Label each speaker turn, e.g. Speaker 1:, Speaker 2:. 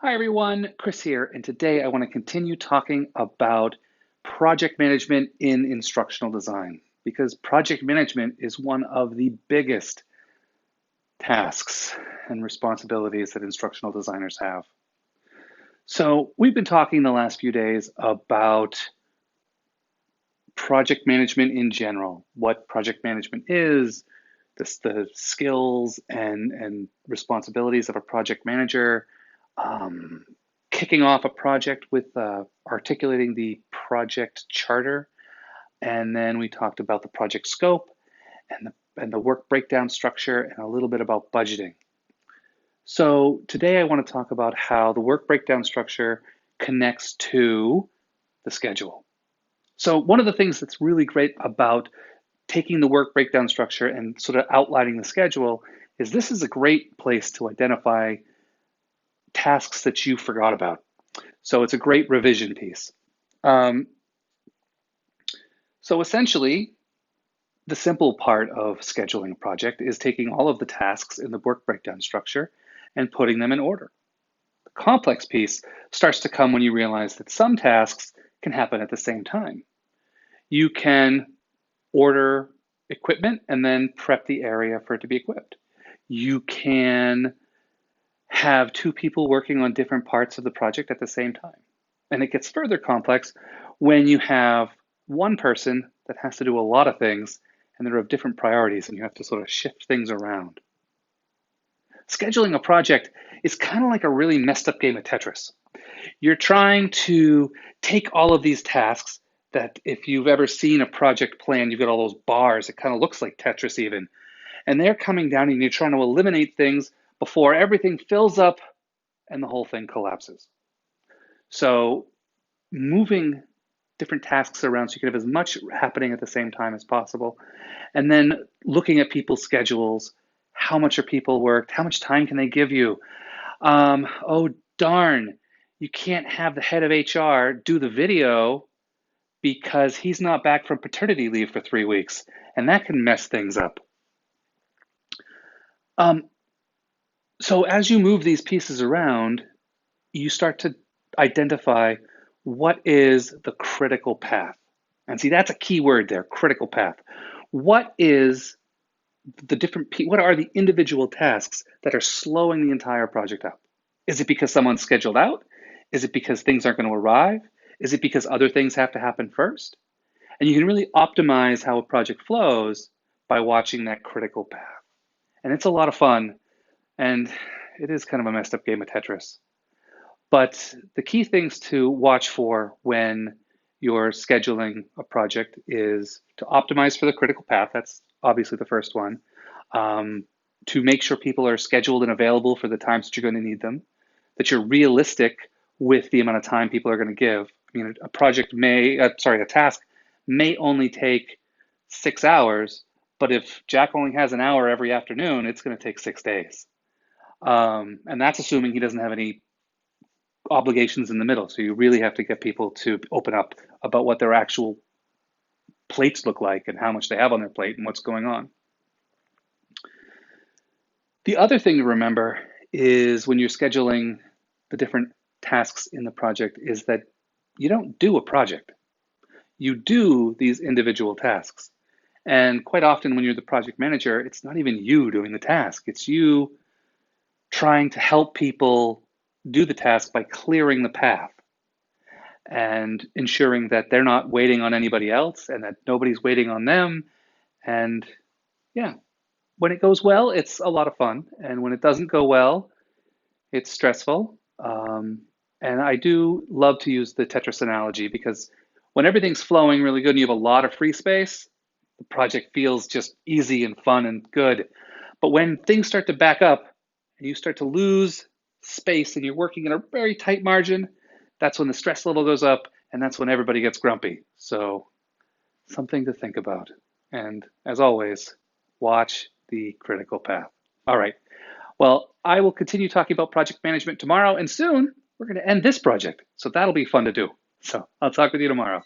Speaker 1: Hi everyone, Chris here, and today I want to continue talking about project management in instructional design because project management is one of the biggest tasks and responsibilities that instructional designers have. So, we've been talking the last few days about project management in general, what project management is, the skills and responsibilities of a project manager, um, kicking off a project with articulating the project charter, and then we talked about the project scope and the work breakdown structure and a little bit about budgeting. So today I want to talk about how the work breakdown structure connects to the schedule. So one of the things that's really great about taking the work breakdown structure and sort of outlining the schedule is this is a great place to identify tasks that you forgot about. So it's a great revision piece. Um, so essentially, the simple part of scheduling a project is taking all of the tasks in the work breakdown structure and putting them in order. The complex piece starts to come when you realize that some tasks can happen at the same time. You can order equipment and then prep the area for it to be equipped. You can have two people working on different parts of the project at the same time. And it gets further complex when you have one person that has to do a lot of things and they're of different priorities and you have to sort of shift things around. Scheduling a project is kind of like a really messed up game of Tetris. You're trying to take all of these tasks that if you've ever seen a project plan, you've got all those bars, it kind of looks like Tetris even, and they're coming down and you're trying to eliminate things before everything fills up and the whole thing collapses. So moving different tasks around so you can have as much happening at the same time as possible. And then looking at people's schedules. How much are people worked? How much time can they give you? Oh, darn, you can't have the head of HR do the video because he's not back from paternity leave for 3 weeks, and that can mess things up. Um, so as you move these pieces around, you start to identify what is the critical path. And see, that's a key word there, critical path. What is what are the individual tasks that are slowing the entire project up? Is it because someone's scheduled out? Is it because things aren't going to arrive? Is it because other things have to happen first? And you can really optimize how a project flows by watching that critical path. And it's a lot of fun, and it is kind of a messed up game of Tetris. But the key things to watch for when you're scheduling a project is to optimize for the critical path. That's obviously the first one. To make sure people are scheduled and available for the times that you're going to need them, that you're realistic with the amount of time people are going to give. I mean, a task may only take 6 hours, but if Jack only has an hour every afternoon, it's going to take 6 days. And that's assuming he doesn't have any obligations in the middle. So you really have to get people to open up about what their actual plates look like and how much they have on their plate and what's going on. The other thing to remember is when you're scheduling the different tasks in the project is that you don't do a project. You do these individual tasks. And quite often when you're the project manager, it's not even you doing the task. It's you trying to help people do the task by clearing the path and ensuring that they're not waiting on anybody else and that nobody's waiting on them. And yeah, when it goes well, it's a lot of fun. And when it doesn't go well, it's stressful. And I do love to use the Tetris analogy because when everything's flowing really good and you have a lot of free space, the project feels just easy and fun and good. But when things start to back up and you start to lose space and you're working in a very tight margin, that's when the stress level goes up and that's when everybody gets grumpy. So something to think about. And as always, watch the critical path. All right. Well, I will continue talking about project management tomorrow, and soon we're going to end this project. So that'll be fun to do. So I'll talk with you tomorrow.